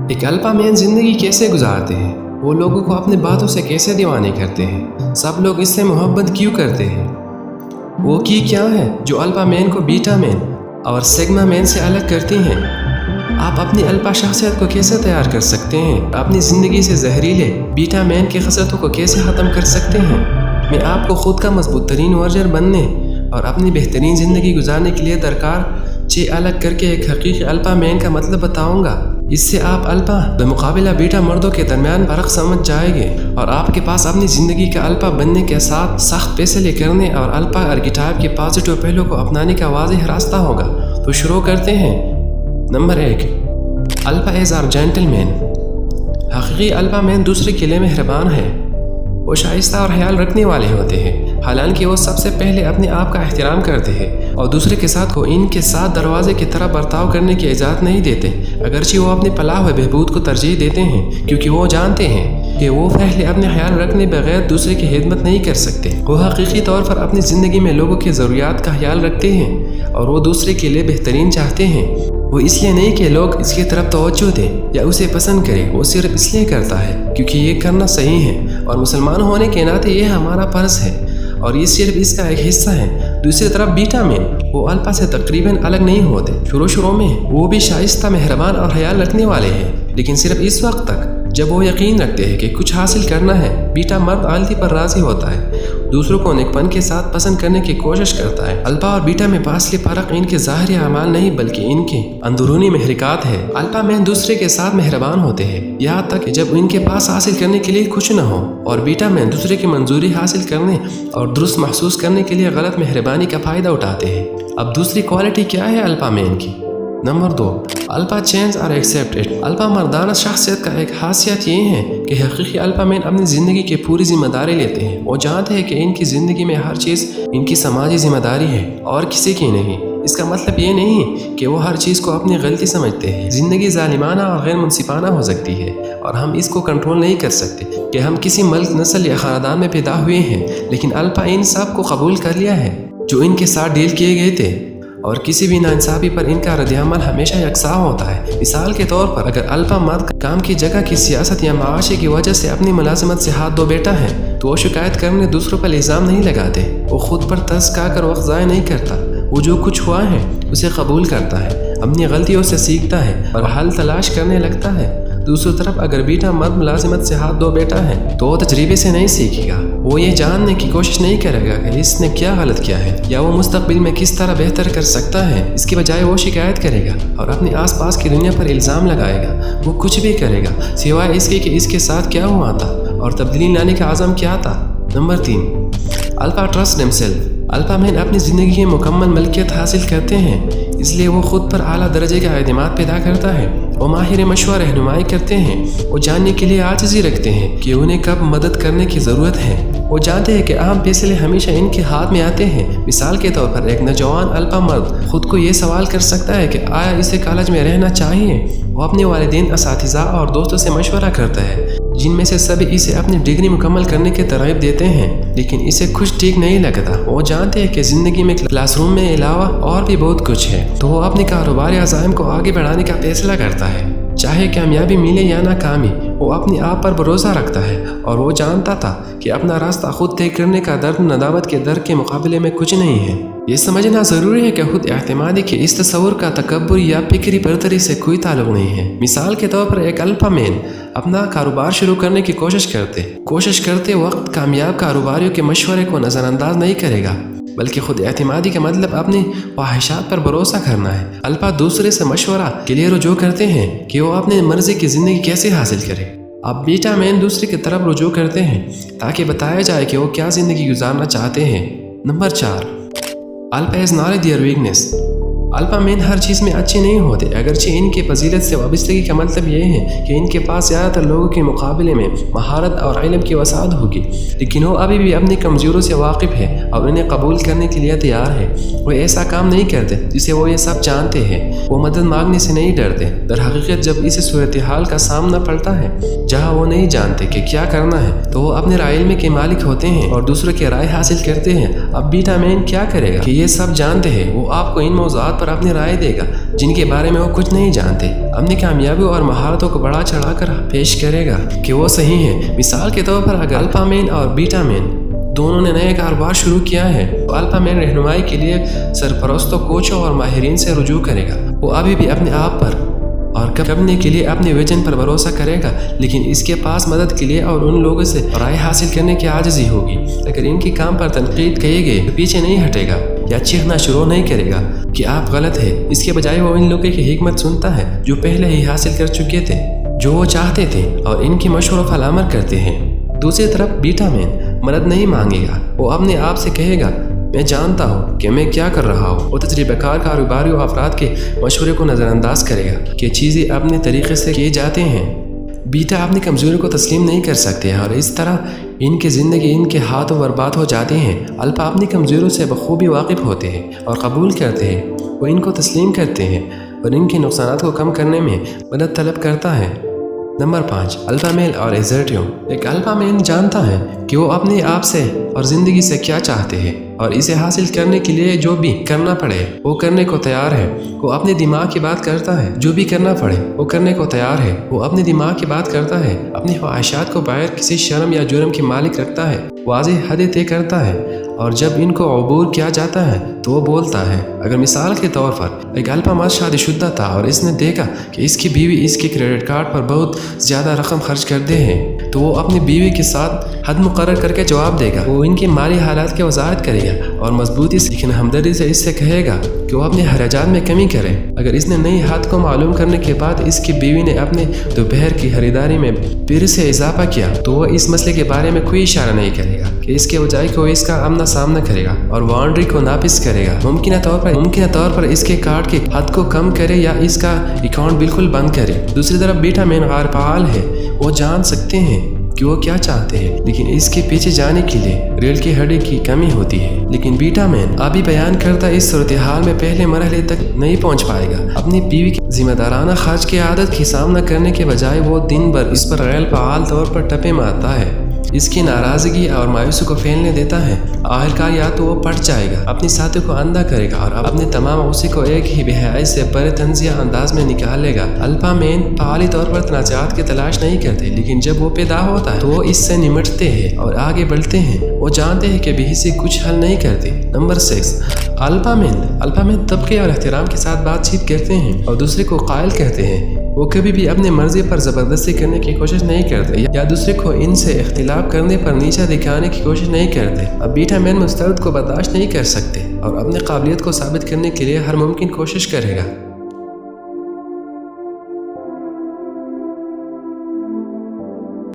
एक अल्पा मैन ज़िंदगी कैसे गुजारते हैं? वो लोगों को अपनी बातों से कैसे दीवाने करते हैं? सब लोग इससे मोहब्बत क्यों करते हैं? वो की क्या है जो अल्पा मैन को बीटा मैन और सिग्मा मैन से अलग करती हैं? आप अपनी अल्पा शख्सियत को कैसे तैयार कर सकते हैं? अपनी ज़िंदगी से जहरीले बीटा मैन की खसलतों को कैसे ख़त्म कर सकते हैं? मैं आपको ख़ुद का मजबूत तरीन वर्जन बनने और अपनी बेहतरीन ज़िंदगी गुजारने के लिए दरकार अलग करके एक हकीकी अल्पा मैन का मतलब बताऊंगा। इससे आप अल्पा बमुकाबिला बीटा मर्दों के दरमियान फ़र्क समझ जाएंगे और आपके पास अपनी ज़िंदगी का अल्पा बनने के साथ सख्त फैसले करने और अल्पा आर्किटाइप के पॉजिटिव पहलू को अपनाने का वाज़ेह रास्ता होगा। तो शुरू करते हैं। Number 1, alphas are gentleman. हकीकी अल्पा मैन दूसरे के लिए मेहरबान है। वो शाइस्ता और ख्याल रखने वाले होते हैं, हालांकि वो सबसे पहले अपने आप का एहतराम करते हैं और दूसरे के साथ को इनके साथ दरवाजे की तरह बर्ताव करने की इजाज़त नहीं देते। अगरचे वो अपने फलाह व बहबूद को तरजीह देते हैं, क्योंकि वो जानते हैं कि वो पहले अपने ख्याल रखने बगैर दूसरे की खिदमत नहीं कर सकते। वो हकीकी तौर पर अपनी ज़िंदगी में लोगों की ज़रूरियात का ख्याल रखते हैं और वो दूसरे के लिए बेहतरीन चाहते हैं। वो इसलिए नहीं कि लोग इसकी तरफ तवज्जो दें या उसे पसंद करें, वो सिर्फ इसलिए करता है क्योंकि ये करना सही है और मुसलमान होने के नाते ये हमारा फ़र्ज़ है और ये सिर्फ इसका एक हिस्सा है। दूसरी तरफ बीटा मैन वो अल्पा से तकरीबन अलग नहीं होते। शुरू में वो भी शाइस्ता, मेहरबान और ख्याल रखने वाले हैं, लेकिन सिर्फ इस वक्त तक जब वो यकीन रखते हैं कि कुछ हासिल करना है। बीटा मर्द गलती पर राज़ी होता है, दूसरों को नेकपन के साथ पसंद करने की कोशिश करता है। अल्पा और बीटा में असली फ़र्क इनके ज़ाहिरी अमाल नहीं बल्कि इनके अंदरूनी महरिकात है। अल्पा मैन दूसरे के साथ मेहरबान होते हैं यहाँ तक कि जब इनके पास हासिल करने के लिए कुछ न हो, और बीटा मैन दूसरे की मंजूरी हासिल करने और दुरुस्त महसूस करने के लिए गलत मेहरबानी का फ़ायदा उठाते हैं। अब दूसरी क्वालिटी क्या है अल्पा मैन की? नंबर 2, अल्पा चेंज और एक्सेप्टेड। अल्पा मर्दाना शख्सियत का एक खासियत ये है कि हकीकी अल्पा मैन अपनी ज़िंदगी की पूरी जिम्मेदारी लेते हैं। वो जानते हैं कि इनकी ज़िंदगी में हर चीज़ इनकी समाजी जिम्मेदारी है और किसी की नहीं। इसका मतलब ये नहीं कि वो हर चीज़ को अपनी गलती समझते हैं। ज़िंदगी जालिमाना और गैर मुनसिफाना हो सकती है और हम इसको कंट्रोल नहीं कर सकते कि हम किसी मुल्क, नस्ल या ख़ानदान में पैदा हुए हैं, लेकिन अल्पा इन सब को कबूल कर लिया है जो इनके साथ डील किए गए थे और किसी भी नाइंसाफ़ी पर इनका रद्द-ए-अमल हमेशा यकसा होता है। मिसाल के तौर पर अगर अल्पा मर्द काम की जगह की सियासत या माशी की वजह से अपनी मुलाजमत से हाथ धो बैठा है तो वो शिकायत करने दूसरों पर इल्ज़ाम नहीं लगाते। वो खुद पर तर्स खाकर वक्त ज़ाया नहीं करता। वो जो कुछ हुआ है उसे कबूल करता है, अपनी गलतियों से सीखता है और हल तलाश करने लगता है। दूसरी तरफ अगर बीटा मर्द मुलाजिमत से हाथ धो बैठा है तो वो तजरीबे से नहीं सीखेगा। वो ये जानने की कोशिश नहीं करेगा कि इसने क्या गलत किया है या वो मुस्तकबिल में किस तरह बेहतर कर सकता है। इसकी बजाय वो शिकायत करेगा और अपने आसपास की दुनिया पर इल्ज़ाम लगाएगा। वो कुछ भी करेगा सिवाय इसके कि इसके साथ क्या हुआ था और तब्दीली लाने का आज़म क्या था। Number 3, alpha trust themselves. Alpha man अपनी ज़िंदगी की मुकम्मल मलकियत हासिल करते हैं, इसलिए वो खुद पर आला दर्जे का एतमाद पैदा करता है। वो माहिर मशवरा रहनुमाई करते हैं। वो जानने के लिए आजिज़ी रखते हैं कि उन्हें कब मदद करने की ज़रूरत है। वो जानते हैं कि अहम फैसले हमेशा इनके हाथ में आते हैं। मिसाल के तौर पर एक नौजवान अल्पा मर्द खुद को ये सवाल कर सकता है कि आया इसे कॉलेज में रहना चाहिए। वो अपने वालिदैन, असातिज़ा और दोस्तों से मशवरा करता है, जिनमें से सभी इसे अपनी डिग्री मुकम्मल करने के तरगीब देते हैं, लेकिन इसे कुछ ठीक नहीं लगता। वो जानते हैं कि ज़िंदगी में क्लासरूम में अलावा और भी बहुत कुछ है, तो वो अपने कारोबारी अज़ाइम को आगे बढ़ाने का फैसला करता है। चाहे कामयाबी मिले या नाकामी, वो अपने आप पर भरोसा रखता है और वो जानता था कि अपना रास्ता खुद तय करने का दर्द नदामत के दर के मुकाबले में कुछ नहीं है। ये समझना ज़रूरी है कि खुद एहतमादी के इस तस्वुर का तकब्बुर या फिक्री बरतरी से कोई ताल्लुक़ नहीं है। मिसाल के तौर पर एक अल्पा मैन अपना कारोबार शुरू करने की कोशिश करते वक्त कामयाब कारोबारियों के मशवरे को नज़रअंदाज नहीं करेगा, बल्कि खुद एहतमादी का मतलब अपनी ख्वाहिशात पर भरोसा करना है। अल्पा दूसरे से मशवरा के लिए रुजू करते हैं कि वो अपने मर्जी की ज़िंदगी कैसे हासिल करे। अब बीटा मैन दूसरे की तरफ रुजू करते हैं ताकि बताया जाए कि वो क्या ज़िंदगी गुजारना चाहते हैं। Number 4, alpha is not there weakness. Alpha man हर चीज़ में अच्छे नहीं होते, अगरचे इनके फजीलत से वाबस्तगी का मतलब ये है कि इनके पास ज़्यादातर लोगों के मुकाबले में महारत और इल्म की वसाअत होगी, लेकिन वो अभी भी अपनी कमज़ोरों से वाकिफ़ है और उन्हें कबूल करने के लिए तैयार है। वो ऐसा काम नहीं करते जिसे वो ये सब जानते हैं। वो मदद मांगने से नहीं डरते। दर हकीकत जब इसे सूरत हाल का सामना पड़ता है जहाँ वो नहीं जानते कि क्या करना है, तो वो अपने राय इल्मी के मालिक होते हैं और दूसरों की राय हासिल करते हैं। अब बीटा मैन क्या करेगा कि ये सब जानते हैं, वो आपको इन मौज़ूआत पर अपनी राय देगा जिनके बारे में वो कुछ नहीं जानते। अपनी कामयाबी और महारतों को बढ़ा चढ़ाकर पेश करेगा कि वो सही है। मिसाल के तौर पर अगर अल्फा मैन और बीटा मैन दोनों ने नया कारोबार शुरू किया है, तो अल्फा मैन रहनुमाई के लिए सरपरस्तों, कोचों और माहिरीन से रुजू करेगा। वो अभी भी अपने आप पर और करने के लिए अपने विजन पर भरोसा करेगा, लेकिन इसके पास मदद के लिए और उन लोगों से राय हासिल करने की आजिज़ी होगी। अगर इनके काम पर तनकीद किए गए तो पीछे नहीं हटेगा या चीखना शुरू नहीं करेगा कि आप गलत है। इसके बजाय वो इन लोगों की हिकमत सुनता है जो पहले ही हासिल कर चुके थे जो वो चाहते थे और इनकी मशवरा फल अमल करते हैं। दूसरी तरफ बीटा मैन मदद नहीं मांगेगा, वो अपने आप से कहेगा मैं जानता हूँ कि मैं क्या कर रहा हूँ। वो तजर्बेकार कारोबारी और अफराद के मशवरे को नज़रअंदाज करेगा कि चीज़ें अपने तरीके से किए जाते हैं। बीटा अपनी कमज़ोरी को तस्लीम नहीं कर सकते हैं और इस तरह इनकी ज़िंदगी इनके हाथों बर्बाद हो जाती हैं। अल्फा अपनी कमज़ोरियों से बखूबी वाकिफ़ होते हैं और कबूल करते हैं, वो इनको तस्लीम करते हैं और इनके नुकसानात को कम करने में मदद तलब करता है। नंबर 5, अल्फा मेल और एग्जर्टियों। एक अल्फा मेल जानता है कि वो अपने आप से और ज़िंदगी से क्या चाहते हैं और इसे हासिल करने के लिए जो भी करना पड़े वो करने को तैयार है। वो अपने दिमाग की बात करता है, जो भी करना पड़े वो करने को तैयार है। वो अपने दिमाग की बात करता है, अपनी ख्वाहिशात को बगैर किसी शर्म या जुर्म के मालिक रखता है, वाज़ेह हदें तय करता है और जब इनको अबूर किया जाता है तो वो बोलता है। अगर मिसाल के तौर पर एक अल्फा मर्द शादीशुदा था और इसने देखा कि इसकी बीवी इसके क्रेडिट कार्ड पर बहुत ज़्यादा रकम खर्च करते हैं, तो वो अपनी बीवी के साथ हद मुकर्रर करके जवाब देगा। वो इनकी माली हालात की वजाहत करेगा और मजबूती से लेकिन हमदर्दी से इससे कहेगा कि वो अपने खर्चात में कमी करे। अगर इसने नई हद को मालूम करने के बाद इसकी बीवी ने अपने दोपहर की खरीदारी में फिर से इजाफा किया, तो वह इस मसले के बारे में कोई इशारा नहीं करेगा कि इसके बजाय को इसका आमना सामना करेगा और बाउंड्री को नापिस करेगा। मुमकिन तौर पर इसके कार्ड की हद को कम करे या इसका अकाउंट बिल्कुल बंद करे। दूसरी तरफ बीटा मैन गैर फ़आल है, वो जान सकते हैं कि वो क्या चाहते हैं, लेकिन इसके पीछे जाने के लिए रेल की हड्डी की कमी होती है। लेकिन बीटा मैन अभी बयान करता इस सूरत हाल में पहले मरहले तक नहीं पहुंच पाएगा। अपनी बीवी की जिम्मेदाराना खर्च की आदत की सामना करने के बजाय वो दिन भर इस पर गैर फ़आल तौर पर टपे मारता है, इसकी नाराज़गी और मायूसी को फैलने देता है। आखिरकार या तो वो पट जाएगा, अपनी साथी को अंधा करेगा और अपने तमाम उसी को एक ही बेहयाई से बड़े तंजिया अंदाज में निकालेगा। अल्फा मैन फ़आली तौर पर तनाज़ात की तलाश नहीं करते, लेकिन जब वो पैदा होता है तो वो इससे निमटते हैं और आगे बढ़ते हैं। वो जानते हैं कि बेहिसी कुछ हल नहीं करते। नंबर 6, अल्फा मैन तबके और एहतराम के साथ बातचीत करते हैं और दूसरे को कायल कहते हैं। वो कभी भी अपने मर्जी पर ज़बरदस्ती करने की कोशिश नहीं करते या दूसरे को इनसे इख्तिलाफ करने पर नीचा दिखाने की कोशिश नहीं करते। अब बीटा मैन मुस्तरद को बर्दाश्त नहीं कर सकते और अपने काबिलियत को साबित करने के लिए हर मुमकिन कोशिश करेगा।